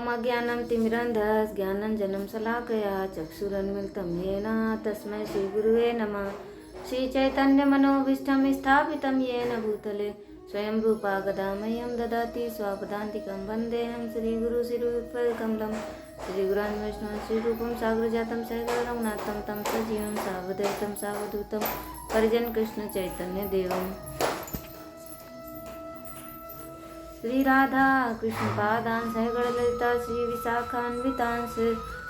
अज्ञानं तिमिरन्धस् ज्ञानञ्जनं शलाकया चक्षुरुन्मिलितं येन तस्मै श्रीगुरुवे नमः। श्रीचैतन्यमनोभीष्टं स्थापितं येन भूतले स्वयं रूपा गदा मह्यं ददाति स्वापदान्तिकं वन्देऽहं श्रीगुरुशिरोत्पलकमलं श्रीगुरान् वैष्णवं श्रीरूपं साग्रजातं सहगणरघुनाथं तं सजीवं सावधूतं सावधूतं परिजन कृष्ण चैतन्य देवम्। श्री राधा कृष्ण पादान सहगण ललिता श्री विशाखान्वितांस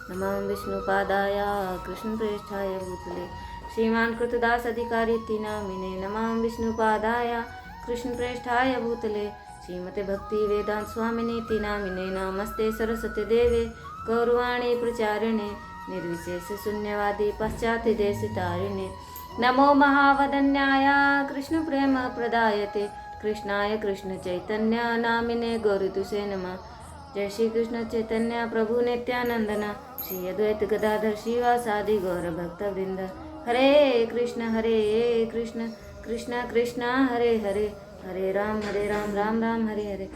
नमः विष्णुपादाय कृष्ण प्रेष्ठाय भूतले श्रीमान कृतदास अधिकारी नामिने नमः विष्णुपादाय कृष्ण प्रेष्ठाय भूतले श्रीमते भक्ति वेदांत स्वामिने नामिने नमस्ते सरस्वती देवे गौरवाणी प्रचारिणे निर्विशेष शून्यवादी पाश्चात्य देशितारिणे नमो महावदन्याय कृष्ण प्रेम प्रदायते कृष्णाय कृष्ण चैतन्य नामिने गौरीतुसे नमः। जय श्री कृष्ण चैतन्य प्रभु नित्यानंदना श्री अद्वैत गदाधर शिवासादि गौर भक्त वृंद। हरे कृष्ण कृष्ण कृष्ण हरे हरे हरे राम राम राम हरे हरे।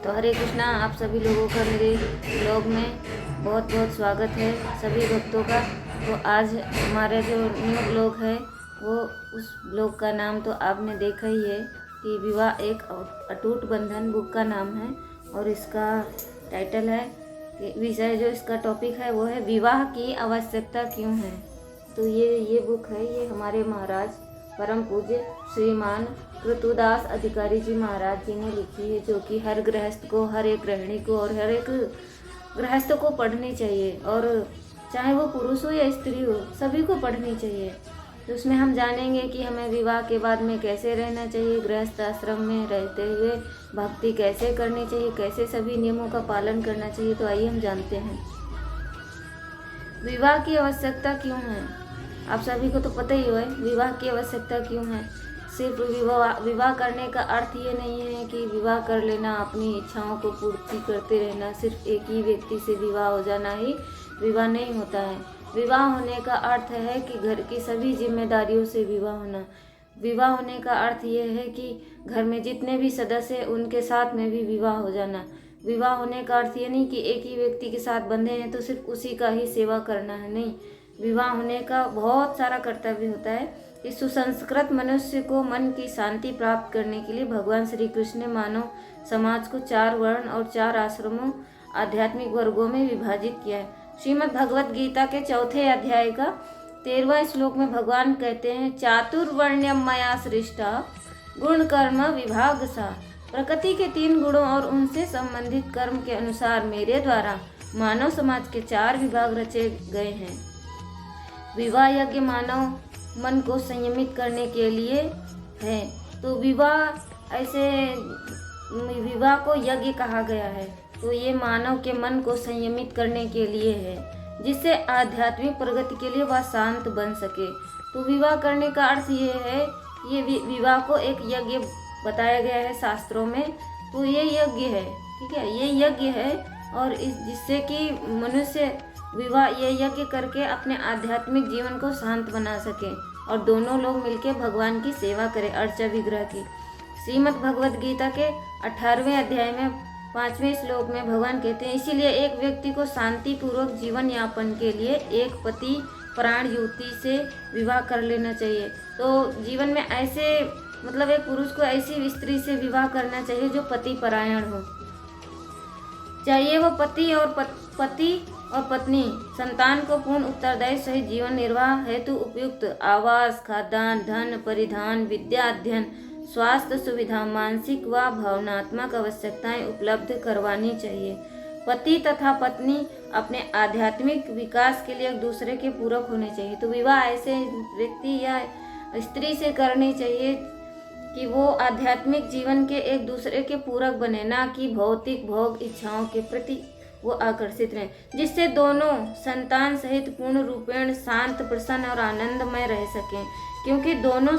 तो हरे कृष्णा, आप सभी लोगों का मेरे ब्लॉग में बहुत बहुत स्वागत है सभी भक्तों का। तो आज हमारा जो न्यू ब्लॉग है वो उस ब्लॉग का नाम तो आपने देखा ही है कि विवाह एक अटूट बंधन बुक का नाम है। और इसका टाइटल है कि विषय जो इसका टॉपिक है वो है विवाह की आवश्यकता क्यों है। तो ये बुक है, ये हमारे महाराज परम पूज्य श्रीमान कृतुदास अधिकारी जी महाराज जी ने लिखी है, जो कि हर गृहस्थ को, हर एक गृहिणी को और हर एक गृहस्थ को पढ़नी चाहिए। और चाहे वो पुरुष हो या स्त्री हो, सभी को पढ़नी चाहिए। तो उसमें हम जानेंगे कि हमें विवाह के बाद में कैसे रहना चाहिए, गृहस्थ आश्रम में रहते हुए भक्ति कैसे करनी चाहिए, कैसे सभी नियमों का पालन करना चाहिए। तो आइए हम जानते हैं विवाह की आवश्यकता क्यों है। आप सभी को तो पता ही है विवाह की आवश्यकता क्यों है। सिर्फ विवाह करने का अर्थ ये नहीं है कि विवाह कर लेना, अपनी इच्छाओं को पूर्ति करते रहना, सिर्फ एक ही व्यक्ति से विवाह हो जाना ही विवाह नहीं होता है। विवाह होने का अर्थ है कि घर की सभी जिम्मेदारियों से विवाह होना। विवाह होने का अर्थ ये है कि घर में जितने भी सदस्य हैं उनके साथ में भी विवाह हो जाना। विवाह होने का अर्थ ये नहीं कि एक ही व्यक्ति के साथ बंधे हैं तो सिर्फ उसी का ही सेवा करना है, नहीं। विवाह होने का बहुत सारा कर्तव्य होता है। इस सुसंस्कृत मनुष्य को मन की शांति प्राप्त करने के लिए भगवान श्री कृष्ण ने मानव समाज को 4 वर्ण और 4 आश्रमों आध्यात्मिक वर्गों में विभाजित किया है। श्रीमद् भगवत गीता के 4थे अध्याय का 13वां श्लोक में भगवान कहते हैं, चातुर्वर्ण्यम मया सृष्टा गुण कर्म विभाग सा। प्रकृति के 3 गुणों और उनसे संबंधित कर्म के अनुसार मेरे द्वारा मानव समाज के 4 विभाग रचे गए हैं। विवाह यज्ञ मानव मन को संयमित करने के लिए है। तो विवाह को यज्ञ कहा गया है। तो ये मानव के मन को संयमित करने के लिए है, जिससे आध्यात्मिक प्रगति के लिए वह शांत बन सके। तो विवाह करने का अर्थ ये है, ये विवाह को एक यज्ञ बताया गया है शास्त्रों में। तो ये यज्ञ है, ठीक है, ये यज्ञ है। और जिससे कि मनुष्य विवाह ये यज्ञ करके अपने आध्यात्मिक जीवन को शांत बना सके और दोनों लोग मिलकर भगवान की सेवा करें अर्चा विग्रह की। श्रीमद् भगवत गीता के 18वें अध्याय में 5वें श्लोक में भगवान कहते हैं, इसीलिए एक व्यक्ति को शांतिपूर्वक जीवन यापन के लिए एक पति प्राण युवती से विवाह कर लेना चाहिए। तो जीवन में ऐसे एक पुरुष को ऐसी स्त्री से विवाह करना चाहिए जो पति परायण हो। चाहिए वो पति और पत्नी संतान को पूर्ण उत्तरदायी सहित जीवन निर्वाह हेतु उपयुक्त आवास, खाद्यान्न, धन, परिधान, विद्या अध्ययन, स्वास्थ्य सुविधा, मानसिक व भावनात्मक आवश्यकताएं उपलब्ध करवानी चाहिए। पति तथा पत्नी अपने आध्यात्मिक विकास के लिए एक दूसरे के पूरक होने चाहिए। तो विवाह ऐसे व्यक्ति या स्त्री से करनी चाहिए कि वो आध्यात्मिक जीवन के एक दूसरे के पूरक बने, ना कि भौतिक भोग इच्छाओं के प्रति वो आकर्षित रहें, जिससे दोनों संतान सहित पूर्ण रूपेण शांत, प्रसन्न और आनंदमय रह सकें, क्योंकि दोनों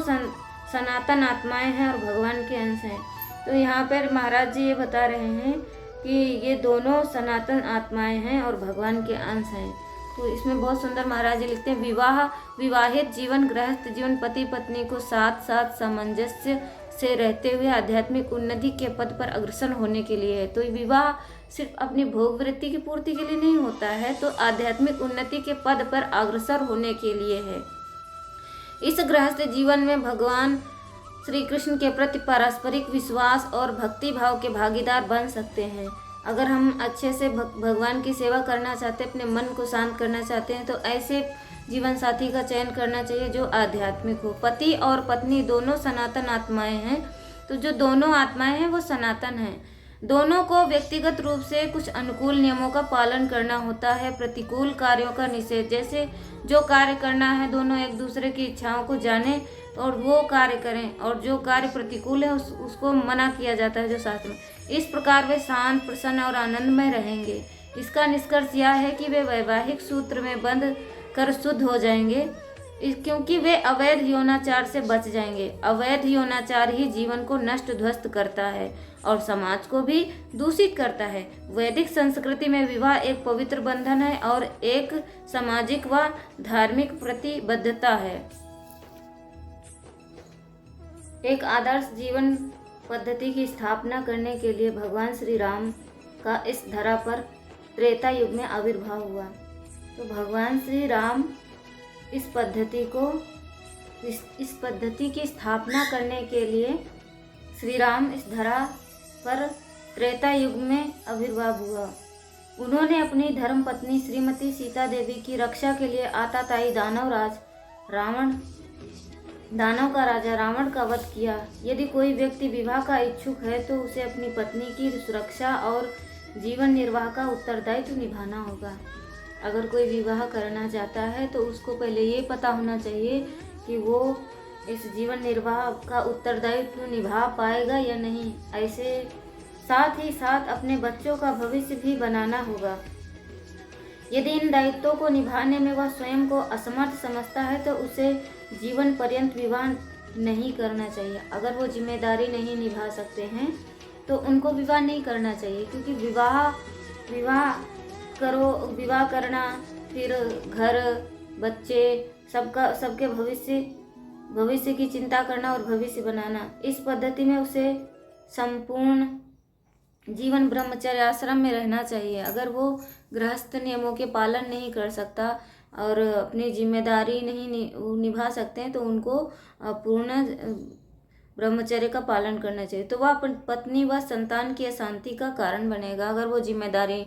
सनातन आत्माएं हैं और भगवान के अंश हैं। तो यहाँ पर महाराज जी ये बता रहे हैं कि ये दोनों सनातन आत्माएं हैं और भगवान के अंश हैं। तो इसमें बहुत सुंदर महाराज जी लिखते हैं, विवाहित जीवन, गृहस्थ जीवन पति पत्नी को साथ साथ सामंजस्य से रहते हुए आध्यात्मिक उन्नति के पद पर अग्रसर होने के लिए है। तो विवाह सिर्फ अपनी भोग वृत्ति की पूर्ति के लिए नहीं होता है, तो आध्यात्मिक उन्नति के पद पर अग्रसर होने के लिए है। इस गृहस्थ जीवन में भगवान श्री कृष्ण के प्रति पारस्परिक विश्वास और भक्ति भाव के भागीदार बन सकते हैं। अगर हम अच्छे से भगवान की सेवा करना चाहते हैं, अपने मन को शांत करना चाहते हैं, तो ऐसे जीवन साथी का चयन करना चाहिए जो आध्यात्मिक हो। पति और पत्नी दोनों सनातन आत्माएं हैं, तो जो दोनों आत्माएं हैं वो सनातन हैं। दोनों को व्यक्तिगत रूप से कुछ अनुकूल नियमों का पालन करना होता है, प्रतिकूल कार्यों का निषेध। जैसे जो कार्य करना है दोनों एक दूसरे की इच्छाओं को जाने और वो कार्य करें, और जो कार्य प्रतिकूल है उसको मना किया जाता है जो शास्त्र में। इस प्रकार वे शांत, प्रसन्न और आनंदमय रहेंगे। इसका निष्कर्ष यह है कि वे वैवाहिक सूत्र में बंध कर शुद्ध हो जाएंगे, क्योंकि वे अवैध यौनाचार से बच जाएंगे। अवैध यौनाचार ही जीवन को नष्ट ध्वस्त करता है और समाज को भी दूषित करता है। वैदिक संस्कृति में विवाह एक पवित्र बंधन है और एक सामाजिक व धार्मिक प्रतिबद्धता है। एक आदर्श जीवन पद्धति की स्थापना करने के लिए भगवान श्री राम का इस धरा पर त्रेता युग में आविर्भाव हुआ। तो भगवान श्री राम इस पद्धति की स्थापना करने के लिए श्री राम इस धरा पर त्रेता युग में आविर्भाव हुआ। उन्होंने अपनी धर्म पत्नी श्रीमती सीता देवी की रक्षा के लिए आताताई दानव का राजा रावण का वध किया। यदि कोई व्यक्ति विवाह का इच्छुक है तो उसे अपनी पत्नी की सुरक्षा और जीवन निर्वाह का उत्तरदायित्व निभाना होगा। अगर कोई विवाह करना चाहता है तो उसको पहले ये पता होना चाहिए कि वो इस जीवन निर्वाह का उत्तरदायित्व निभा पाएगा या नहीं। ऐसे साथ ही साथ अपने बच्चों का भविष्य भी बनाना होगा। यदि इन दायित्वों को निभाने में वह स्वयं को असमर्थ समझता है तो उसे जीवन पर्यंत विवाह नहीं करना चाहिए। अगर वो जिम्मेदारी नहीं निभा सकते हैं तो उनको विवाह नहीं करना चाहिए, क्योंकि विवाह करना, फिर घर, बच्चे, सबके भविष्य की चिंता करना और भविष्य बनाना, इस पद्धति में उसे संपूर्ण जीवन ब्रह्मचर्य आश्रम में रहना चाहिए। अगर वो गृहस्थ नियमों के पालन नहीं कर सकता और अपनी जिम्मेदारी नहीं निभा सकते हैं तो उनको पूर्ण ब्रह्मचर्य का पालन करना चाहिए। तो वह पत्नी व संतान की अशांति का कारण बनेगा। अगर वो जिम्मेदारी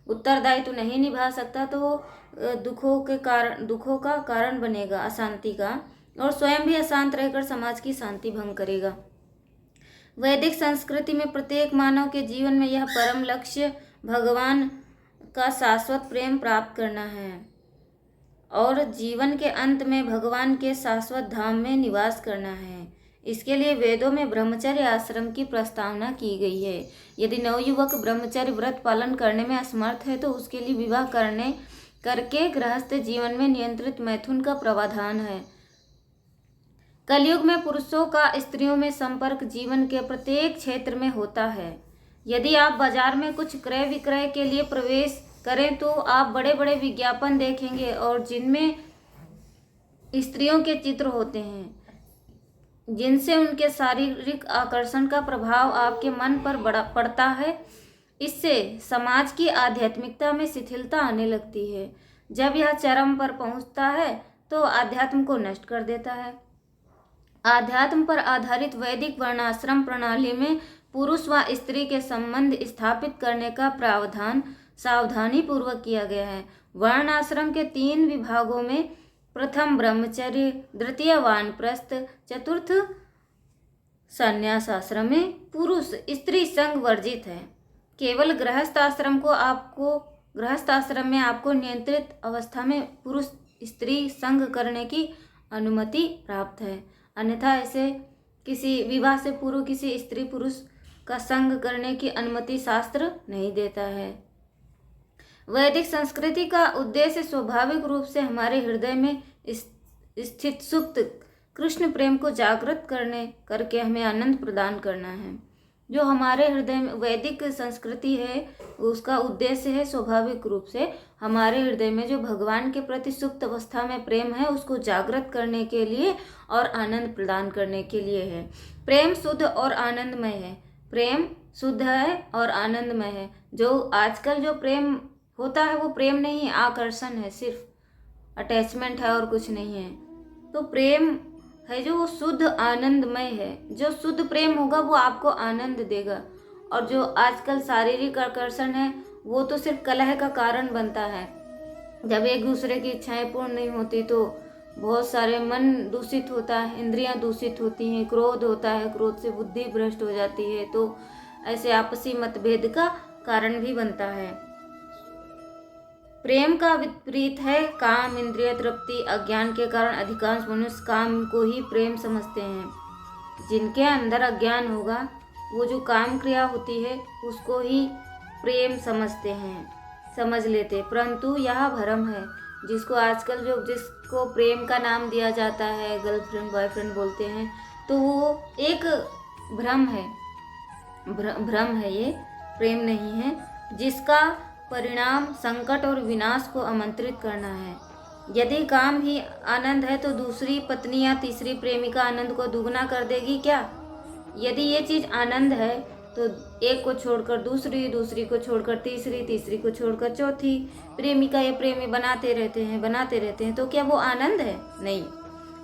उत्तरदायित्व नहीं निभा सकता तो वो दुखों का कारण बनेगा, अशांति का, और स्वयं भी अशांत रहकर समाज की शांति भंग करेगा। वैदिक संस्कृति में प्रत्येक मानव के जीवन में यह परम लक्ष्य भगवान का शाश्वत प्रेम प्राप्त करना है और जीवन के अंत में भगवान के शाश्वत धाम में निवास करना है। इसके लिए वेदों में ब्रह्मचर्य आश्रम की प्रस्तावना की गई है। यदि नवयुवक ब्रह्मचर्य व्रत पालन करने में असमर्थ है तो उसके लिए विवाह करके गृहस्थ जीवन में नियंत्रित मैथुन का प्रावधान है। कलयुग में पुरुषों का स्त्रियों में संपर्क जीवन के प्रत्येक क्षेत्र में होता है। यदि आप बाजार में कुछ क्रय विक्रय के लिए प्रवेश करें तो आप बड़े बड़े विज्ञापन देखेंगे और जिनमें स्त्रियों के चित्र होते हैं, जिनसे उनके शारीरिक आकर्षण का प्रभाव आपके मन पर पड़ता है। इससे समाज की आध्यात्मिकता में शिथिलता आने लगती है। जब यह चरम पर पहुंचता है तो आध्यात्म को नष्ट कर देता है। आध्यात्म पर आधारित वैदिक वर्णाश्रम प्रणाली में पुरुष व स्त्री के संबंध स्थापित करने का प्रावधान सावधानी पूर्वक किया गया है। वर्णाश्रम के 3 विभागों में प्रथम ब्रह्मचर्य, द्वितीय वानप्रस्थ, चतुर्थ संन्यास आश्रम में पुरुष स्त्री संग वर्जित है। केवल गृहस्थ आश्रम में आपको नियंत्रित अवस्था में पुरुष स्त्री संग करने की अनुमति प्राप्त है। अन्यथा ऐसे किसी विवाह से पूर्व किसी स्त्री पुरुष का संग करने की अनुमति शास्त्र नहीं देता है। वैदिक संस्कृति का उद्देश्य स्वाभाविक रूप से हमारे हृदय में स्थित सुप्त कृष्ण प्रेम को जागृत करके हमें आनंद प्रदान करना है। जो हमारे हृदय में वैदिक संस्कृति है उसका उद्देश्य है स्वाभाविक रूप से हमारे हृदय में जो भगवान के प्रति सुप्त अवस्था में प्रेम है उसको जागृत करने के लिए और आनंद प्रदान करने के लिए है। प्रेम शुद्ध और आनंदमय है। प्रेम शुद्ध है और आनंदमय है। जो आजकल जो प्रेम होता है वो प्रेम नहीं है, आकर्षण है, सिर्फ अटैचमेंट है और कुछ नहीं है। तो प्रेम है जो वो शुद्ध आनंदमय है। जो शुद्ध प्रेम होगा वो आपको आनंद देगा। और जो आजकल शारीरिक आकर्षण है वो तो सिर्फ कलह का कारण बनता है। जब एक दूसरे की इच्छाएं पूर्ण नहीं होती तो बहुत सारे मन दूषित होता है, इंद्रियां दूषित होती हैं, क्रोध होता है, क्रोध से बुद्धि भ्रष्ट हो जाती है। तो ऐसे आपसी मतभेद का कारण भी बनता है। प्रेम का विपरीत है काम, इंद्रिय तृप्ति। अज्ञान के कारण अधिकांश मनुष्य काम को ही प्रेम समझते हैं। जिनके अंदर अज्ञान होगा वो जो काम क्रिया होती है उसको ही प्रेम समझते हैं, समझ लेते। परंतु यह भ्रम है। जिसको आजकल जिसको प्रेम का नाम दिया जाता है, गर्लफ्रेंड बॉयफ्रेंड बोलते हैं, तो वो एक भ्रम है। भ्रम है, ये प्रेम नहीं है, जिसका परिणाम संकट और विनाश को आमंत्रित करना है। यदि काम ही आनंद है तो दूसरी पत्नी या तीसरी प्रेमिका आनंद को दुगना कर देगी क्या? यदि ये चीज़ आनंद है तो एक को छोड़कर दूसरी, दूसरी को छोड़कर तीसरी, तीसरी को छोड़कर चौथी प्रेमिका या प्रेमी बनाते रहते हैं। तो क्या वो आनंद है? नहीं।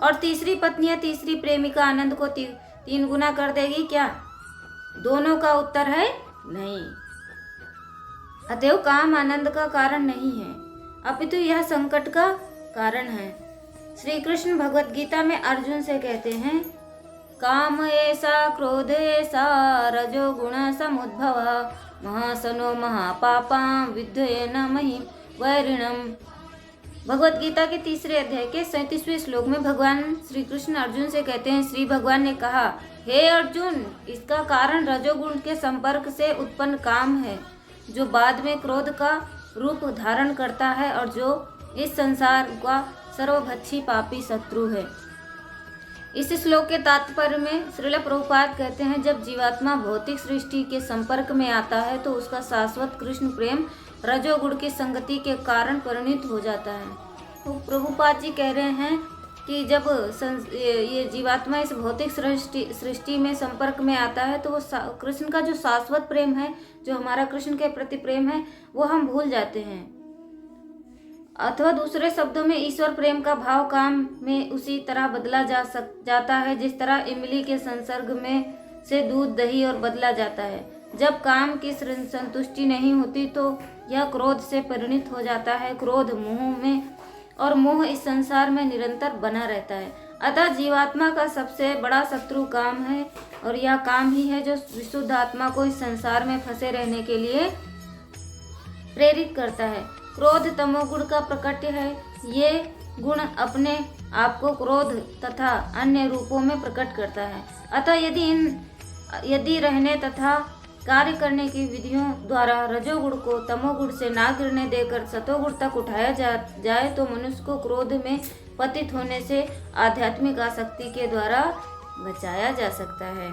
और तीसरी पत्नी या तीसरी प्रेमिका आनंद को 3 गुना कर देगी क्या? दोनों का उत्तर है नहीं। अतएव काम आनंद का कारण नहीं है, अपितु यह संकट का कारण है। श्री कृष्ण भगवत गीता में अर्जुन से कहते हैं, काम ऐसा क्रोध ऐसा रजो गुण समुद्भव महासनो महापापा विद्ये न मही वैरिणम। भगवत गीता के 3 अध्याय के 37वें श्लोक में भगवान श्री कृष्ण अर्जुन से कहते हैं, श्री भगवान ने कहा, हे अर्जुन, इसका कारण रजोगुण के संपर्क से उत्पन्न काम है, जो बाद में क्रोध का रूप धारण करता है और जो इस संसार का सर्वभक्षी पापी शत्रु है। इस श्लोक के तात्पर्य में श्रील प्रभुपाद कहते हैं, जब जीवात्मा भौतिक सृष्टि के संपर्क में आता है तो उसका शाश्वत कृष्ण प्रेम रजोगुण की संगति के कारण परिणित हो जाता है। तो प्रभुपाद जी कह रहे हैं कि जब ये जीवात्मा इस भौतिक सृष्टि में संपर्क में आता है तो वो कृष्ण का जो शाश्वत प्रेम है, जो हमारा कृष्ण के प्रति प्रेम है, वो हम भूल जाते हैं। अथवा दूसरे शब्दों में ईश्वर प्रेम का भाव काम में उसी तरह बदला जाता है जिस तरह इमली के संसर्ग में से दूध दही और बदला जाता है। जब काम की संतुष्टि नहीं होती तो यह क्रोध से परिणित हो जाता है, क्रोध मोह में, और मोह इस संसार में निरंतर बना रहता है। अतः जीवात्मा का सबसे बड़ा शत्रु काम है और यह काम ही है जो विशुद्ध आत्मा को इस संसार में फंसे रहने के लिए प्रेरित करता है। क्रोध तमोगुण का प्रकट्य है। ये गुण अपने आप को क्रोध तथा अन्य रूपों में प्रकट करता है। अतः यदि रहने तथा कार्य करने की विधियों द्वारा रजोगुण को तमोगुण से ना गिरने देकर सतोगुण तक उठाया जाए तो मनुष्य को क्रोध में पतित होने से आध्यात्मिक आसक्ति के द्वारा बचाया जा सकता है।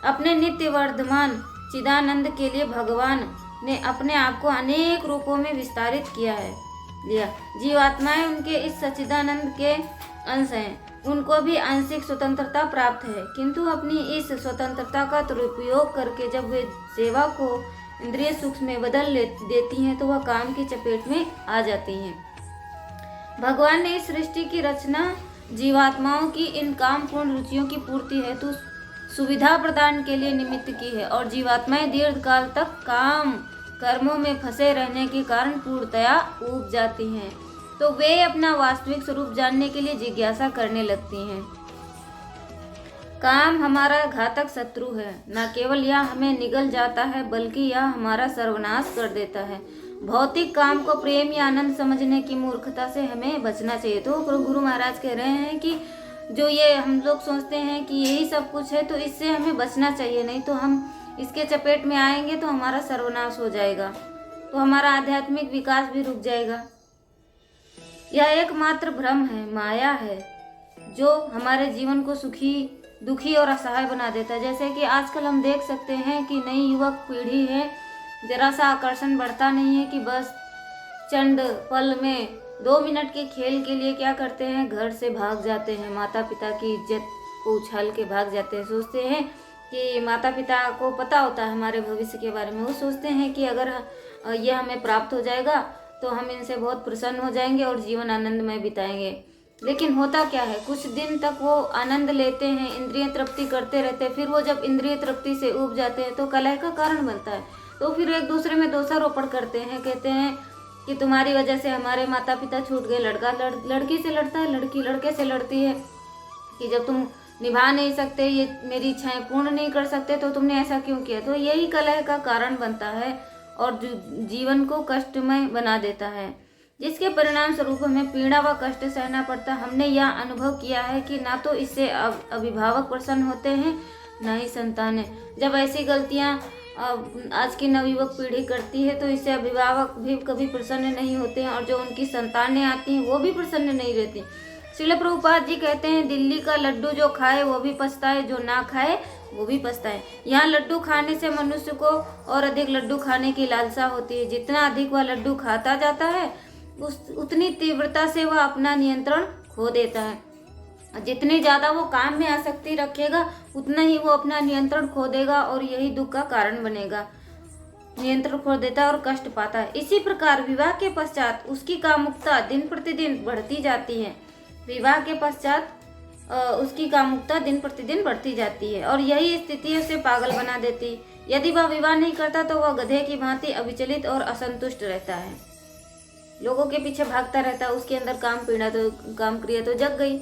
अपने नित्य वर्धमान चिदानंद के लिए भगवान ने अपने आप को अनेक रूपों में विस्तारित लिया। जीवात्माएं उनके इस सच्चिदानंद के अंश हैं। उनको भी आंशिक स्वतंत्रता प्राप्त है, किंतु अपनी इस स्वतंत्रता का दुरुपयोग करके जब वे सेवा को इंद्रिय सुख में बदल देती हैं तो वह काम की चपेट में आ जाती हैं। भगवान ने इस सृष्टि की रचना जीवात्माओं की इन कामपूर्ण रुचियों की पूर्ति हेतु सुविधा प्रदान के लिए निमित्त की है, और जीवात्माएं दीर्घ काल तक काम कर्मों में फंसे रहने के कारण पूर्णतया ऊब जाती हैं, तो वे अपना वास्तविक स्वरूप जानने के लिए जिज्ञासा करने लगती हैं। काम हमारा घातक शत्रु है। न केवल यह हमें निगल जाता है बल्कि यह हमारा सर्वनाश कर देता है। भौतिक काम को प्रेम या आनंद समझने की मूर्खता से हमें बचना चाहिए। तो गुरु महाराज कह रहे हैं कि जो ये हम लोग सोचते हैं कि यही सब कुछ है, तो इससे हमें बचना चाहिए, नहीं तो हम इसके चपेट में आएंगे तो हमारा सर्वनाश हो जाएगा, तो हमारा आध्यात्मिक विकास भी रुक जाएगा। यह एकमात्र भ्रम है, माया है, जो हमारे जीवन को दुखी और असहाय बना देता है। जैसे कि आजकल हम देख सकते हैं कि नई युवक पीढ़ी है, जरा सा आकर्षण बढ़ता नहीं है कि बस चंद पल में 2 मिनट के खेल के लिए क्या करते हैं, घर से भाग जाते हैं, माता पिता की इज्जत को उछाल के भाग जाते हैं। सोचते हैं कि माता पिता को पता होता है हमारे भविष्य के बारे में। वो सोचते हैं कि अगर ये हमें प्राप्त हो जाएगा तो हम इनसे बहुत प्रसन्न हो जाएंगे और जीवन आनंदमय बिताएंगे। लेकिन होता क्या है, कुछ दिन तक वो आनंद लेते हैं, इंद्रिय तृप्ति करते रहते हैं, फिर वो जब इंद्रिय तृप्ति से ऊब जाते हैं तो कलह का कारण बनता है। तो फिर एक दूसरे में दोषारोपण करते हैं, कहते हैं कि तुम्हारी वजह से हमारे माता पिता छूट गए। लड़का लड़की से लड़ता है, लड़की लड़के से लड़ती है कि जब तुम निभा नहीं सकते, ये मेरी इच्छाएं पूर्ण नहीं कर सकते तो तुमने ऐसा क्यों किया। तो यही कलह का कारण बनता है और जीवन को कष्टमय बना देता है, जिसके परिणाम स्वरूप हमें पीड़ा व कष्ट सहना पड़ता है। हमने यह अनुभव किया है कि ना तो इससे अभिभावक प्रसन्न होते हैं, ना ही संतानें। जब ऐसी गलतियां आज की नवयुवक पीढ़ी करती है तो इससे अभिभावक भी कभी प्रसन्न नहीं होते हैं और जो उनकी संतानें आती हैं वो भी प्रसन्न नहीं रहती। श्रील प्रभुपाद जी कहते हैं, दिल्ली का लड्डू जो खाए वो भी पछताए, जो ना खाए वो भी पछताए। यहाँ लड्डू खाने से मनुष्य को और अधिक लड्डू खाने की लालसा होती है। जितना अधिक वह लड्डू खाता जाता है उतनी तीव्रता से वह अपना नियंत्रण खो देता है। जितनी ज़्यादा वो काम में आसक्ति रखेगा उतना ही वो अपना नियंत्रण खो देगा और यही दुख का कारण बनेगा। नियंत्रण खो देता है और कष्ट पाता है। इसी प्रकार विवाह के पश्चात उसकी कामुकता दिन प्रतिदिन बढ़ती जाती है। विवाह के पश्चात उसकी कामुकता दिन प्रतिदिन बढ़ती जाती है और यही स्थिति उसे पागल बना देती। यदि वह विवाह नहीं करता तो वह गधे की भांति अविचलित और असंतुष्ट रहता है, लोगों के पीछे भागता रहता है। उसके अंदर काम क्रिया तो जग गई।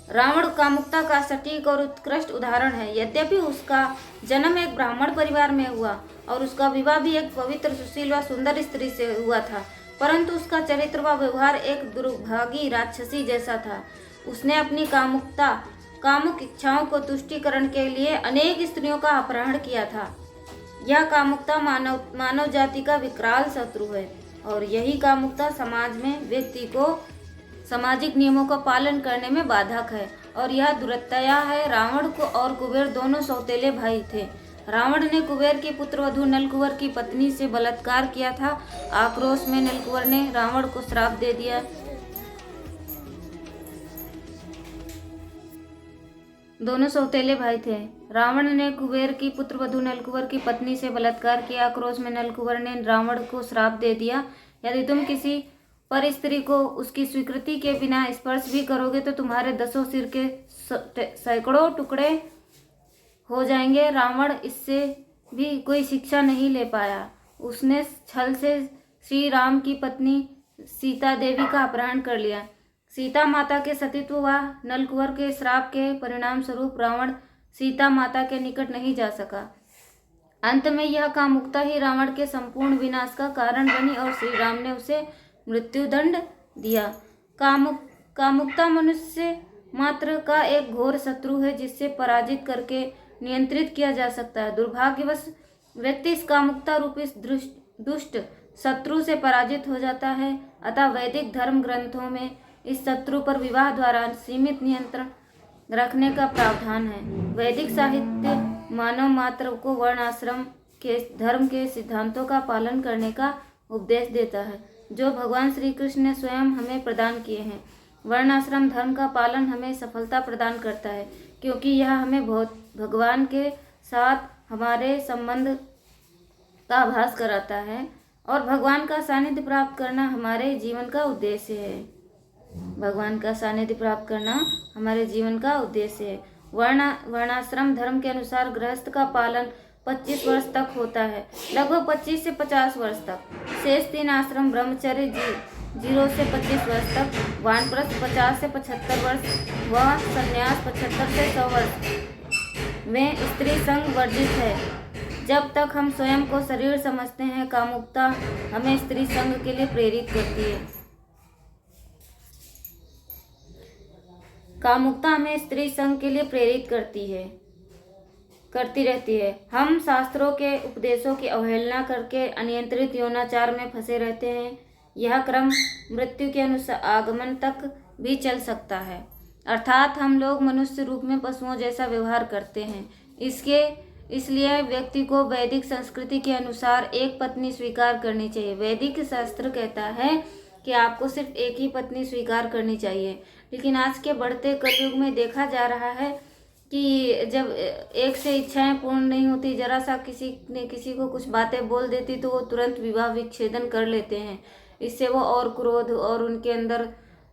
रावण कामुकता का सटीक और उत्कृष्ट उदाहरण है। यद्यपि उसका जन्म एक ब्राह्मण परिवार में हुआ और उसका विवाह भी एक पवित्र, सुशील व सुंदर स्त्री से हुआ था, परंतु उसका चरित्र व व्यवहार एक दुर्भागी राक्षसी जैसा था। उसने अपनी कामुक इच्छाओं को तुष्टीकरण के लिए अनेक स्त्रियों का अपहरण किया था। यह कामुकता मानव जाति का विकराल शत्रु है और यही कामुकता समाज में व्यक्ति को सामाजिक नियमों का पालन करने में बाधक है और यह दुरत्या है। रावण को और कुबेर दोनों सौतेले भाई थे। रावण ने कुबेर की पुत्रवधू नलकुबर की पत्नी से बलात्कार किया था। आक्रोश में नलकुबर ने रावण को श्राप दे दिया। दोनों सौतेले भाई थे। रावण ने कुबेर की पुत्रवधू नलकुबर की पत्नी से बलात्कार किया। आक्रोश में नलकुबर ने रावण को श्राप दे दिया, यदि तुम किसी पर स्त्री को उसकी स्वीकृति के बिना स्पर्श भी करोगे तो तुम्हारे 10 सिर के सैकड़ों टुकड़े हो जाएंगे। रावण इससे भी कोई शिक्षा नहीं ले पाया। उसने छल से श्री राम की पत्नी सीता देवी का अपहरण कर लिया। सीता माता के सतीत्व व नलकुबर के श्राप के परिणाम स्वरूप रावण सीता माता के निकट नहीं जा सका। अंत में यह कामुकता ही रावण के संपूर्ण विनाश का कारण बनी और श्री राम ने उसे मृत्युदंड दिया। कामुकता मनुष्य मात्र का एक घोर शत्रु है जिससे पराजित करके नियंत्रित किया जा सकता है। दुर्भाग्यवश व्यक्ति इस कामुकता रूपी दुष्ट शत्रु से पराजित हो जाता है। अतः वैदिक धर्म ग्रंथों में इस शत्रु पर विवाह द्वारा सीमित नियंत्रण रखने का प्रावधान है। वैदिक साहित्य मानव मात्र को वर्णाश्रम के धर्म के सिद्धांतों का पालन करने का उपदेश देता है जो भगवान श्री कृष्ण ने स्वयं हमें प्रदान किए हैं। वर्णाश्रम धर्म का पालन हमें सफलता प्रदान करता है क्योंकि यह हमें भगवान के साथ हमारे संबंध का आभास कराता है और भगवान का सानिध्य प्राप्त करना हमारे जीवन का उद्देश्य है। भगवान का सानिध्य प्राप्त करना हमारे जीवन का उद्देश्य है। वर्णाश्रम धर्म के अनुसार गृहस्थ का पालन 25 वर्ष तक होता है, लगभग 25 से 50 वर्ष तक। शेष 3 आश्रम ब्रह्मचर्य 0 से 25 वर्ष तक, वानप्रस्थ 50 से 75 वर्ष व संन्यास 75 से 100 वर्ष में स्त्री संग वर्जित है। जब तक हम स्वयं को शरीर समझते हैं, कामुकता हमें स्त्री संग के लिए प्रेरित करती है। कामुकता हमें स्त्री संग के लिए प्रेरित करती रहती है। हम शास्त्रों के उपदेशों की अवहेलना करके अनियंत्रित यौनाचार में फंसे रहते हैं। यह क्रम मृत्यु के अनुसार आगमन तक भी चल सकता है, अर्थात हम लोग मनुष्य रूप में पशुओं जैसा व्यवहार करते हैं। इसलिए व्यक्ति को वैदिक संस्कृति के अनुसार एक पत्नी स्वीकार करनी चाहिए। वैदिक शास्त्र कहता है कि आपको सिर्फ एक ही पत्नी स्वीकार करनी चाहिए, लेकिन आज के बढ़ते कलयुग में देखा जा रहा है कि जब एक से इच्छाएं पूर्ण नहीं होती, जरा सा किसी ने किसी को कुछ बातें बोल देती तो वो तुरंत विवाह विच्छेदन कर लेते हैं। इससे वो और क्रोध और उनके अंदर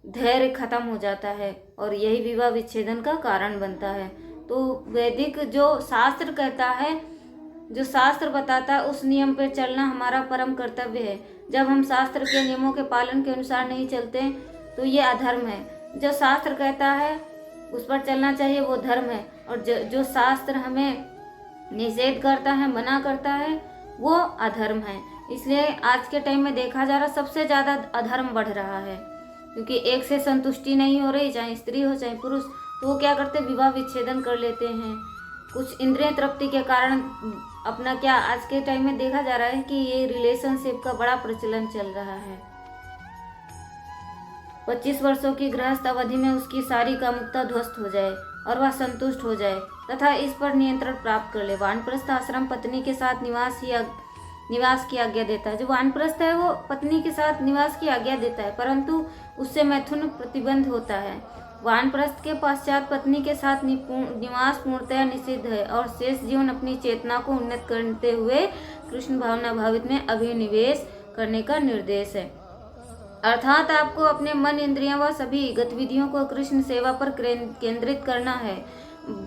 धैर्य खत्म हो जाता है और यही विवाह विच्छेदन का कारण बनता है। तो वैदिक जो शास्त्र कहता है, जो शास्त्र बताता है, उस नियम पर चलना हमारा परम कर्तव्य है। जब हम शास्त्र के नियमों के पालन के अनुसार नहीं चलते तो ये अधर्म है। जो शास्त्र कहता है उस पर चलना चाहिए, वो धर्म है। और जो शास्त्र हमें निषेध करता है, मना करता है, वो अधर्म है। इसलिए आज के टाइम में देखा जा रहा सबसे ज़्यादा अधर्म बढ़ रहा है, क्योंकि एक से संतुष्टि नहीं हो रही, चाहे स्त्री हो चाहे पुरुष, तो वो क्या करते, विवाह विच्छेदन कर लेते हैं। कुछ इंद्रिय तृप्ति के कारण अपना क्या आज के टाइम में देखा जा रहा है कि ये रिलेशनशिप का बड़ा प्रचलन चल रहा है। 25 वर्षों की गृहस्थ अवधि में उसकी सारी कामुकता ध्वस्त हो जाए और वह संतुष्ट हो जाए तथा इस पर नियंत्रण प्राप्त कर ले। वानप्रस्थ आश्रम पत्नी के साथ निवास की आज्ञा देता है। जो वानप्रस्थ है वो पत्नी के साथ निवास की आज्ञा देता है, परंतु उससे मैथुन प्रतिबंध होता है। वानप्रस्थ के पश्चात पत्नी के साथ निवास पूर्णतया निषिद्ध है और शेष जीवन अपनी चेतना को उन्नत करते हुए कृष्ण भावना भावित में अभिनिवेश करने का निर्देश है। अर्थात आपको अपने मन, इंद्रियों व सभी गतिविधियों को कृष्ण सेवा पर केंद्रित करना है।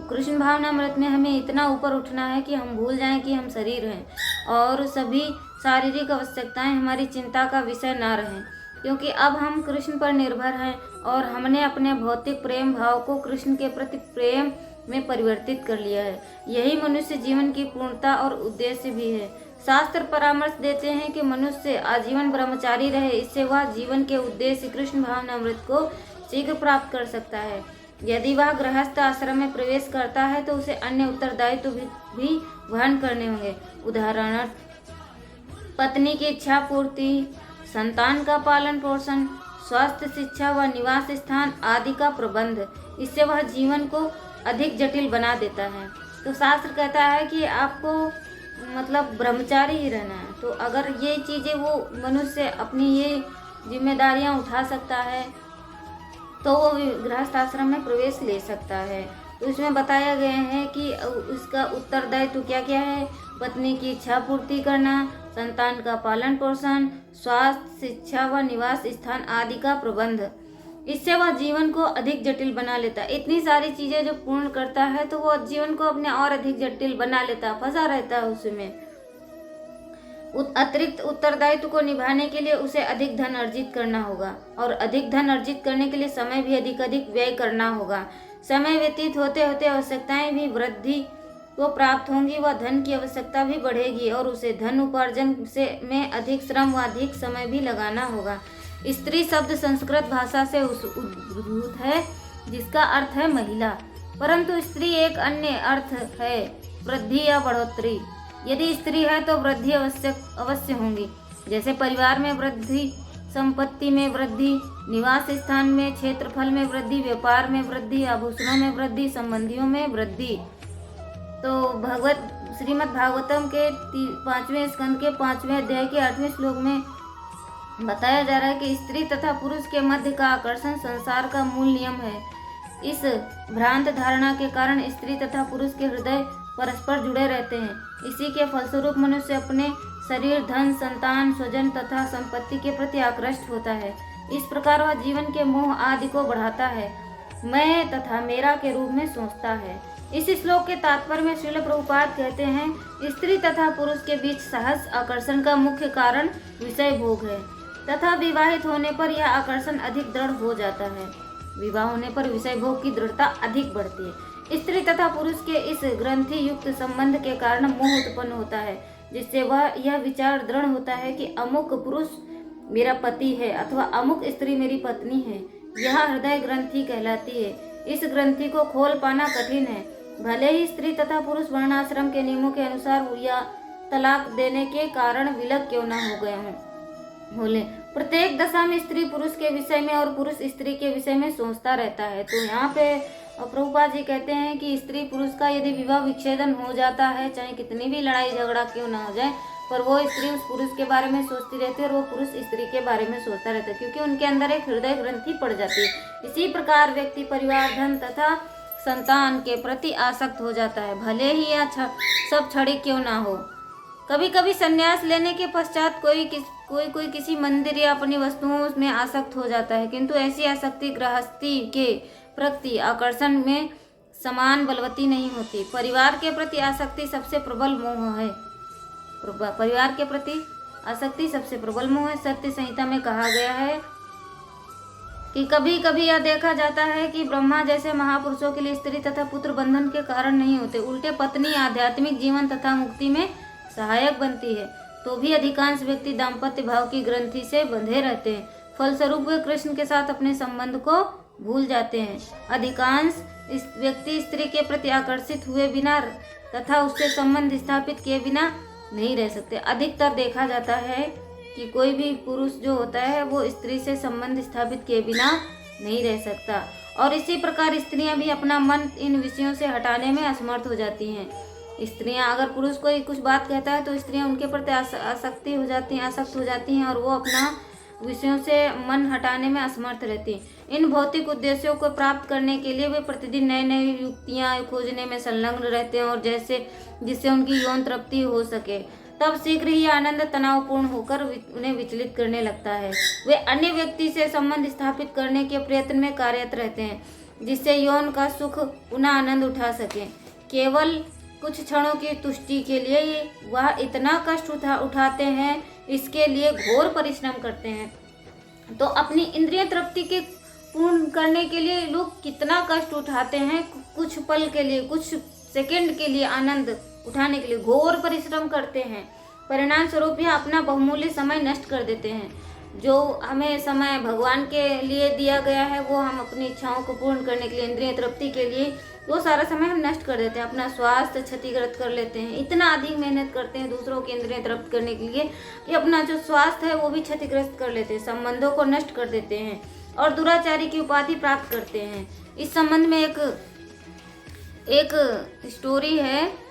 कृष्ण भावनामृत में हमें इतना ऊपर उठना है कि हम भूल जाएं कि हम शरीर हैं और सभी शारीरिक आवश्यकताएं हमारी चिंता का विषय ना रहें, क्योंकि अब हम कृष्ण पर निर्भर हैं और हमने अपने भौतिक प्रेम भाव को कृष्ण के प्रति प्रेम में परिवर्तित कर लिया है। यही मनुष्य जीवन की पूर्णता और उद्देश्य भी है। शास्त्र परामर्श देते हैं कि मनुष्य आजीवन ब्रह्मचारी रहे, इससे वह जीवन के उद्देश्य कृष्ण भावनामृत को शीघ्र प्राप्त कर सकता है। यदि वह गृहस्थ आश्रम में प्रवेश करता है तो उसे अन्य उत्तरदायित्व भी वहन करने होंगे। उदाहरणार्थ, पत्नी की इच्छा पूर्ति, संतान का पालन पोषण, स्वास्थ्य, शिक्षा व निवास स्थान आदि का प्रबंध। इससे वह जीवन को अधिक जटिल बना देता है। तो शास्त्र कहता है कि आपको मतलब ब्रह्मचारी ही रहना है। तो अगर ये चीज़ें वो मनुष्य अपनी ये जिम्मेदारियां उठा सकता है तो वो गृहस्थ आश्रम में प्रवेश ले सकता है। तो इसमें बताया गया है कि उसका उत्तरदायित्व क्या क्या है। पत्नी की इच्छा पूर्ति करना, संतान का पालन पोषण, स्वास्थ्य, शिक्षा व निवास स्थान आदि का प्रबंध। इससे वह जीवन को अधिक जटिल बना लेता है। इतनी सारी चीजें जो पूर्ण करता है तो वो जीवन को अपने और अधिक जटिल बना लेता है, फंसा रहता है उसमें। अतिरिक्त उत्तरदायित्व को निभाने के लिए उसे अधिक धन अर्जित करना होगा और अधिक धन अर्जित करने के लिए समय भी अधिक व्यय करना होगा। समय व्यतीत होते होते आवश्यकताएं भी वृद्धि को प्राप्त होंगी व धन की आवश्यकता भी बढ़ेगी और उसे धन उपार्जन में अधिक श्रम व अधिक समय भी लगाना होगा। स्त्री शब्द संस्कृत भाषा से उद्भूत है जिसका अर्थ है महिला, परंतु स्त्री एक अन्य अर्थ है वृद्धि या बढ़ोतरी। यदि स्त्री है तो वृद्धि अवश्य होंगी, जैसे परिवार में वृद्धि, संपत्ति में वृद्धि, निवास स्थान में क्षेत्रफल में वृद्धि, व्यापार में वृद्धि, आभूषणों में वृद्धि, संबंधियों में वृद्धि। तो श्रीमद् भागवतम के 5वें स्कंद के 5वें अध्याय के 8वें श्लोक में बताया जा रहा है कि स्त्री तथा पुरुष के मध्य का आकर्षण संसार का मूल नियम है। इस भ्रांत धारणा के कारण स्त्री तथा पुरुष के हृदय परस्पर जुड़े रहते हैं। इसी के फलस्वरूप मनुष्य अपने शरीर, धन, संतान, स्वजन तथा संपत्ति के प्रति आकृष्ट होता है। इस प्रकार वह जीवन के मोह आदि को बढ़ाता है, मैं तथा मेरा के रूप में सोचता है। इस श्लोक के तात्पर्य में श्रील प्रभुपाद कहते हैं, स्त्री तथा पुरुष के बीच सहज आकर्षण का मुख्य कारण विषय भोग है तथा विवाहित होने पर यह आकर्षण अधिक दृढ़ हो जाता है। विवाह होने पर विषय भोग की दृढ़ता अधिक बढ़ती है। स्त्री तथा पुरुष के इस ग्रंथि युक्त संबंध के कारण मोह उत्पन्न होता है, जिससे वह यह विचार दृढ़ होता है कि अमुक पुरुष मेरा पति है अथवा अमुक स्त्री मेरी पत्नी है। यह हृदय ग्रंथि कहलाती है। इस ग्रंथि को खोल पाना कठिन है। भले ही स्त्री तथा पुरुष वर्णाश्रम के नियमों के अनुसार या तलाक देने के कारण विलग क्यों न हो गए हों, बोले प्रत्येक दशा में स्त्री पुरुष के विषय में और पुरुष स्त्री के विषय में सोचता रहता है। तो यहाँ पे प्रभुपाद जी कहते हैं कि स्त्री पुरुष का यदि विवाह विच्छेदन हो जाता है, चाहे कितनी भी लड़ाई झगड़ा क्यों ना हो जाए, पर वो स्त्री उस पुरुष के बारे में सोचती रहती है और वो पुरुष स्त्री के बारे में सोचता रहता है, क्योंकि उनके अंदर एक हृदय ग्रंथि पड़ जाती है। इसी प्रकार व्यक्ति परिवार, धन तथा संतान के प्रति आसक्त हो जाता है, भले ही यह सब क्षणिक क्यों ना हो। कभी कभी संन्यास लेने के पश्चात कोई किसी मंदिर या अपनी वस्तुओं में आसक्त हो जाता है, किंतु ऐसी आसक्ति गृहस्थी के प्रति आकर्षण में समान बलवती नहीं होती। परिवार के प्रति आसक्ति सबसे प्रबल मोह है। परिवार के प्रति आसक्ति सबसे प्रबल मोह है। सत्य संहिता में कहा गया है कि कभी कभी यह देखा जाता है कि ब्रह्मा जैसे महापुरुषों के लिए स्त्री तथा पुत्र बंधन के कारण नहीं होते, उल्टे पत्नी आध्यात्मिक जीवन तथा मुक्ति में सहायक बनती है। तो भी अधिकांश व्यक्ति दाम्पत्य भाव की ग्रंथि से बंधे रहते हैं, फलस्वरूप वे कृष्ण के साथ अपने संबंध को भूल जाते हैं। अधिकांश व्यक्ति स्त्री के प्रति आकर्षित हुए बिना तथा उससे संबंध स्थापित किए बिना नहीं रह सकते। अधिकतर देखा जाता है कि कोई भी पुरुष जो होता है वो स्त्री से संबंध स्थापित किए बिना नहीं रह सकता, और इसी प्रकार स्त्रियां भी अपना मन इन विषयों से हटाने में असमर्थ हो जाती हैं। स्त्रियां, अगर पुरुष कोई कुछ बात कहता है तो स्त्रियां उनके प्रति आसक्त हो जाती हैं और वो अपना विषयों से मन हटाने में असमर्थ रहती हैं। इन भौतिक उद्देश्यों को प्राप्त करने के लिए वे प्रतिदिन नई नई युक्तियां खोजने में संलग्न रहते हैं, और जिससे उनकी यौन तृप्ति हो सके। तब शीघ्र ही आनंद तनावपूर्ण होकर उन्हें विचलित करने लगता है। वे अन्य व्यक्ति से संबंध स्थापित करने के प्रयत्न में कार्यरत रहते हैं, जिससे यौन का सुख पुनः आनंद उठा सके। केवल कुछ क्षणों की तुष्टि के लिए वह इतना कष्ट उठाते हैं, इसके लिए घोर परिश्रम करते हैं। तो अपनी इंद्रिय तृप्ति के पूर्ण करने के लिए लोग कितना कष्ट उठाते हैं, कुछ पल के लिए, कुछ सेकंड के लिए आनंद उठाने के लिए घोर परिश्रम करते हैं। परिणाम स्वरूप यह अपना बहुमूल्य समय नष्ट कर देते हैं। जो हमें समय भगवान के लिए दिया गया है, वो हम अपनी इच्छाओं को पूर्ण करने के लिए, इंद्रिय तृप्ति के लिए, वो सारा समय हम नष्ट कर देते हैं। अपना स्वास्थ्य क्षतिग्रस्त कर लेते हैं। इतना अधिक मेहनत करते हैं दूसरों की इंद्रिय तृप्त करने के लिए कि अपना जो स्वास्थ्य है वो भी क्षतिग्रस्त कर लेते हैं, संबंधों को नष्ट कर देते हैं और दुराचारी की उपाधि प्राप्त करते हैं। इस संबंध में एक स्टोरी है।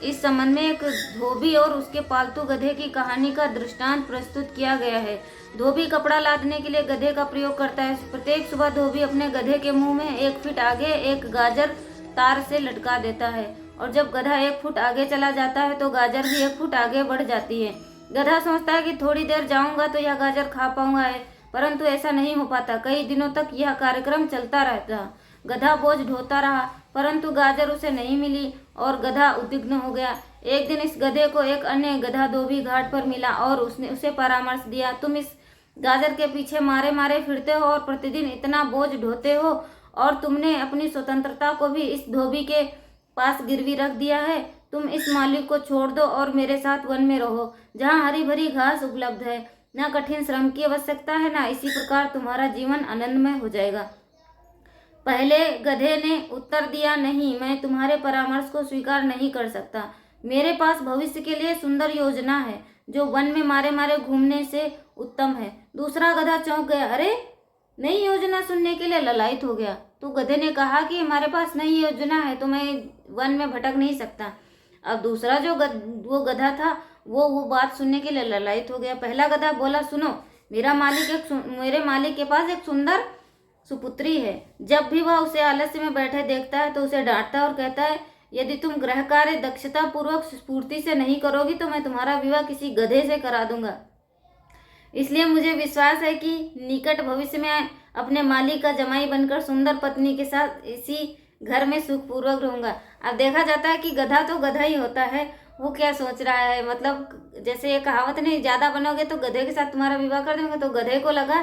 इस संबंध में एक धोबी और उसके पालतू गधे की कहानी का दृष्टांत प्रस्तुत किया गया है। धोबी कपड़ा लादने के लिए गधे का प्रयोग करता है। प्रत्येक सुबह धोबी अपने गधे के मुंह में 1 फीट आगे एक गाजर तार से लटका देता है, और जब गधा 1 फुट आगे चला जाता है तो गाजर भी 1 फुट आगे बढ़ जाती है। गधा सोचता है कि थोड़ी देर जाऊंगा तो यह गाजर खा पाऊंगा, परंतु ऐसा नहीं हो पाता। कई दिनों तक यह कार्यक्रम चलता रहता। गधा बोझ ढोता रहा, परंतु गाजर उसे नहीं मिली और गधा उद्विग्न हो गया। एक दिन इस गधे को एक अन्य गधा धोबी घाट पर मिला और उसने उसे परामर्श दिया, तुम इस गाजर के पीछे मारे मारे फिरते हो और प्रतिदिन इतना बोझ ढोते हो, और तुमने अपनी स्वतंत्रता को भी इस धोबी के पास गिरवी रख दिया है। तुम इस मालिक को छोड़ दो और मेरे साथ वन में रहो, जहाँ हरी भरी घास उपलब्ध है, न कठिन श्रम की आवश्यकता है, न इसी प्रकार तुम्हारा जीवन आनंदमय हो जाएगा। पहले गधे ने उत्तर दिया, नहीं, मैं तुम्हारे परामर्श को स्वीकार नहीं कर सकता। मेरे पास भविष्य के लिए सुंदर योजना है जो वन में मारे मारे घूमने से उत्तम है। दूसरा गधा चौंक गया, अरे, नई योजना सुनने के लिए ललायत हो गया। तो गधे ने कहा कि हमारे पास नई योजना है तो मैं वन में भटक नहीं सकता। अब दूसरा जो वो गधा था वो बात सुनने के लिए ललायत हो गया। पहला गधा बोला, सुनो, मेरे मालिक के पास एक सुंदर सुपुत्री है। जब भी वह उसे आलस्य में बैठे देखता है तो उसे डांटता है और कहता है, यदि तुम गृह कार्य दक्षता पूर्वक स्फूर्ति से नहीं करोगी तो मैं तुम्हारा विवाह किसी गधे से करा दूंगा। इसलिए मुझे विश्वास है कि निकट भविष्य में अपने मालिक का जमाई बनकर सुंदर पत्नी के साथ इसी घर में सुखपूर्वक रहूंगा। अब देखा जाता है कि गधा तो गधा ही होता है, वो क्या सोच रहा है, मतलब जैसे ये कहावत नहीं, ज्यादा बनोगे तो गधे के साथ तुम्हारा विवाह कर देंगे। तो गधे को लगा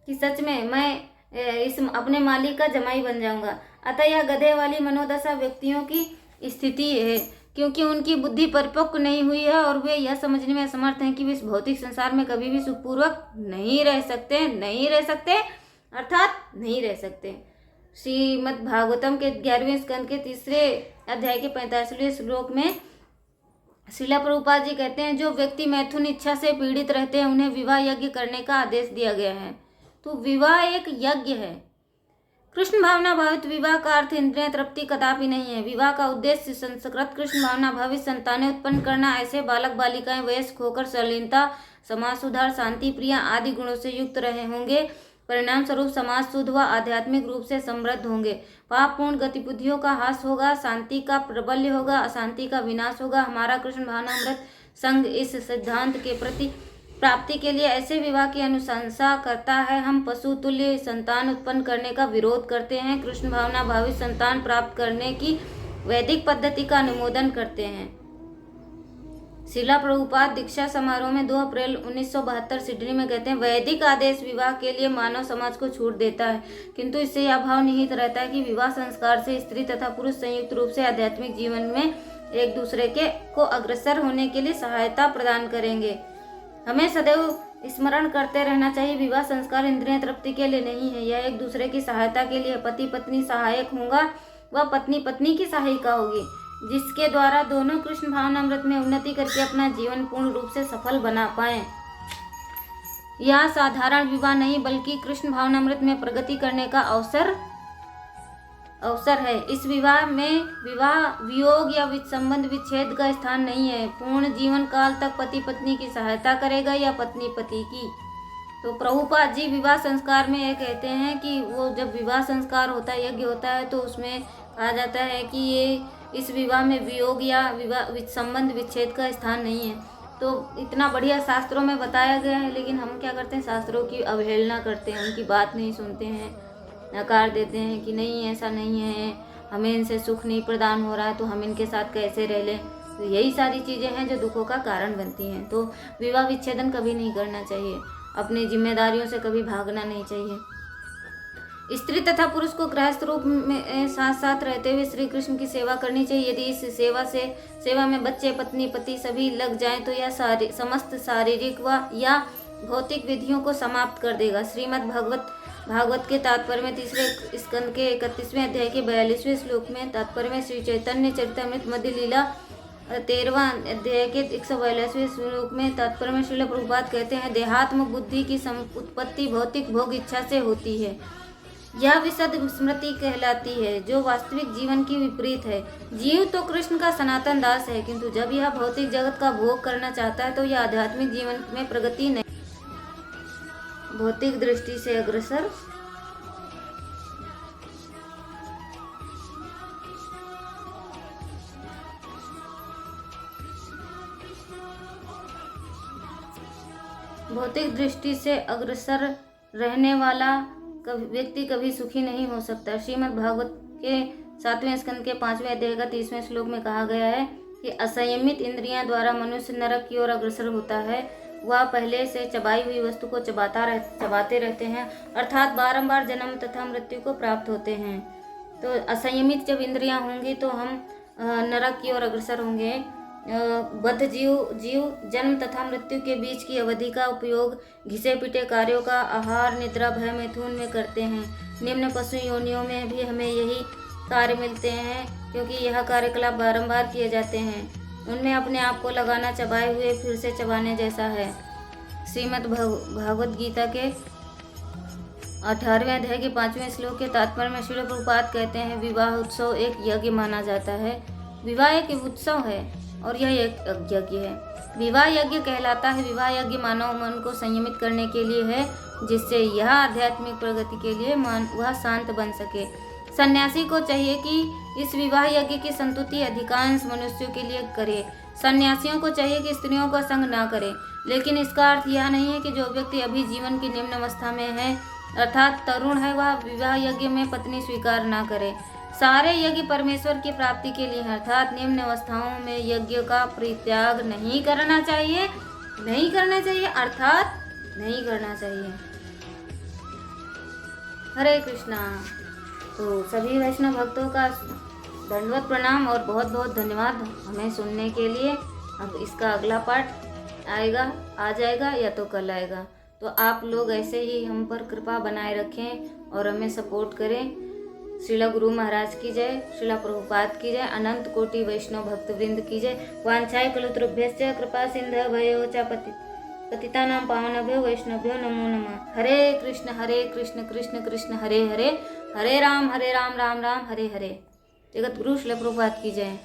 कि सच में मैं इस अपने मालिक का जमाई बन जाऊंगा। अतः यह गधे वाली मनोदशा व्यक्तियों की स्थिति है, क्योंकि उनकी बुद्धि परिपक्व नहीं हुई है और वे यह समझने में असमर्थ हैं कि वे इस भौतिक संसार में कभी भी सुखपूर्वक नहीं रह सकते अर्थात नहीं रह सकते। श्रीमद् भागवतम के 11वें स्कंद के 3 अध्याय के 45वें श्लोक में श्रीला प्रभुपाद जी कहते हैं, जो व्यक्ति मैथुन इच्छा से पीड़ित रहते हैं उन्हें विवाह यज्ञ करने का आदेश दिया गया है। तो विवाह एक यज्ञ है। कृष्ण भावना भावित विवाह का अर्थ इंद्रिय तृप्ति कदापि नहीं है। विवाह का उद्देश्य संस्कृत कृष्ण भावना भावित संतानें उत्पन्न करना। ऐसे बालक बालिकाएं वयस्क होकर शालीनता, समाज सुधार, शांति प्रिय आदि गुणों से युक्त रहे होंगे परिणाम स्वरूप समाज शुद्ध व आध्यात्मिक रूप से समृद्ध होंगे। पापपूर्ण गतिविधियों का ह्रास होगा, शांति का प्रबल्य होगा, अशांति का विनाश होगा। हमारा कृष्ण भावनामृत संघ इस सिद्धांत के प्रति प्राप्ति के लिए ऐसे विवाह की अनुशंसा करता है। हम पशु तुल्य संतान उत्पन्न करने का विरोध करते हैं। कृष्ण भावना भावित संतान प्राप्त करने की वैदिक पद्धति का अनुमोदन करते हैं। शिला प्रभुपाद दीक्षा समारोह में 2 अप्रैल 1972 सिडनी में कहते हैं, वैदिक आदेश विवाह के लिए मानव समाज को छूट देता है, किंतु इससे यह भाव निहित रहता है कि विवाह संस्कार से स्त्री तथा पुरुष संयुक्त रूप से आध्यात्मिक जीवन में एक दूसरे को अग्रसर होने के लिए सहायता प्रदान करेंगे। हमें सदैव स्मरण करते रहना चाहिए, विवाह संस्कार इंद्रिय तृप्ति के लिए नहीं है, यह एक दूसरे की सहायता के लिए। पति पत्नी सहायक होगा व पत्नी पत्नी की सहायिका होगी, जिसके द्वारा दोनों कृष्ण भावनामृत में उन्नति करके अपना जीवन पूर्ण रूप से सफल बना पाएं। यह साधारण विवाह नहीं बल्कि कृष्ण भावनामृत में प्रगति करने का अवसर है। इस विवाह में विवाह वियोग या संबंध विच्छेद का स्थान नहीं है। पूर्ण जीवन काल तक पति पत्नी की सहायता करेगा या पत्नी पति की। तो प्रभुपाद जी विवाह संस्कार में ये कहते हैं कि वो जब विवाह संस्कार होता है, यज्ञ होता है, तो उसमें कहा जाता है कि ये इस विवाह में वियोग या विवाह संबंध विच्छेद का स्थान नहीं है। तो इतना बढ़िया शास्त्रों में बताया गया है, लेकिन हम क्या करते हैं, शास्त्रों की अवहेलना करते हैं, उनकी बात नहीं सुनते हैं, नकार देते हैं कि नहीं ऐसा नहीं है, हमें इनसे सुख नहीं प्रदान हो रहा है तो हम इनके साथ कैसे रह लें। तो यही सारी चीज़ें हैं जो दुखों का कारण बनती हैं। तो विवाह विच्छेदन कभी नहीं करना चाहिए, अपनी जिम्मेदारियों से कभी भागना नहीं चाहिए। स्त्री तथा पुरुष को गृहस्थ रूप में साथ साथ रहते हुए श्री कृष्ण की सेवा करनी चाहिए। यदि इस सेवा में बच्चे पत्नी पति सभी लग जाएं तो यह समस्त शारीरिक व या भौतिक विधियों को समाप्त कर देगा। श्रीमद् भागवत के तात्पर्य में 3 स्कंद के 31वें अध्याय के 42वें श्लोक में तात्पर्य में श्री चैतन्य चरितामृत मध्य लीला 13वां अध्याय के 142वें श्लोक में तात्पर्य में श्रील प्रभुपाद कहते हैं, देहात्म बुद्धि की उत्पत्ति भौतिक भोग इच्छा से होती है। यह विशद स्मृति कहलाती है जो वास्तविक जीवन की विपरीत है। जीव तो कृष्ण का सनातन दास है, किंतु जब यह भौतिक जगत का भोग करना चाहता है तो यह आध्यात्मिक जीवन में प्रगति नहीं, भौतिक दृष्टि से अग्रसर रहने वाला व्यक्ति कभी सुखी नहीं हो सकता। श्रीमद् भागवत के 7वें स्कंद के 5वें अध्याय का 30वें श्लोक में कहा गया है कि असंयमित इंद्रियां द्वारा मनुष्य नरक की ओर अग्रसर होता है। वह पहले से चबाई हुई वस्तु को चबाते रहते हैं, अर्थात बारंबार जन्म तथा मृत्यु को प्राप्त होते हैं। तो असंयमित जब इंद्रियां होंगी तो हम नरक की ओर अग्रसर होंगे। बद्ध जीव जन्म तथा मृत्यु के बीच की अवधि का उपयोग घिसे पिटे कार्यों का आहार निद्रा भय मैथुन में करते हैं। निम्न पशु योनियों में भी हमें यही कार्य मिलते हैं, क्योंकि यह कार्यकलाप बारंबार किए जाते हैं। उनमें अपने आप को लगाना चबाए हुए फिर से चबाने जैसा है। श्रीमद् भागवत गीता के 18वें अध्याय के 5वें श्लोक के तात्पर्य में श्रील प्रभुपाद कहते हैं, विवाह उत्सव एक यज्ञ माना जाता है। विवाह एक उत्सव है और यह एक यज्ञ है। विवाह यज्ञ कहलाता है। विवाह यज्ञ मानव मन को संयमित करने के लिए है, जिससे यह आध्यात्मिक प्रगति के लिए वह शांत बन सके। सन्यासी को चाहिए कि इस विवाह यज्ञ की संतुष्टि अधिकांश मनुष्यों के लिए करे। सन्यासियों को चाहिए कि स्त्रियों का संग ना करे, लेकिन इसका अर्थ यह नहीं है कि जो व्यक्ति अभी जीवन की निम्न अवस्था में है अर्थात तरुण है, वह विवाह यज्ञ में पत्नी स्वीकार ना करे। सारे यज्ञ परमेश्वर की प्राप्ति के लिए, अर्थात निम्न अवस्थाओं में यज्ञ का परित्याग नहीं करना चाहिए, अर्थात नहीं करना चाहिए। हरे कृष्णा। तो सभी वैष्णव भक्तों का दंडवत प्रणाम और बहुत बहुत धन्यवाद हमें सुनने के लिए। अब इसका अगला पार्ट आ जाएगा या तो कल आएगा। तो आप लोग ऐसे ही हम पर कृपा बनाए रखें और हमें सपोर्ट करें। श्रीला गुरु महाराज की जय, श्रीला प्रभुपाद की जय, अनंत कोटि वैष्णव भक्तवृंद की जय। वांछाय कलुतरुभ्यश्च कृपा सिंधवयो च पतितानां पावनेभ्यो वैष्णवेभ्यो नमो नमः। हरे कृष्ण कृष्ण कृष्ण हरे हरे, हरे राम राम राम हरे हरे। जगत गुरु श्रीला प्रभुपाद की जय।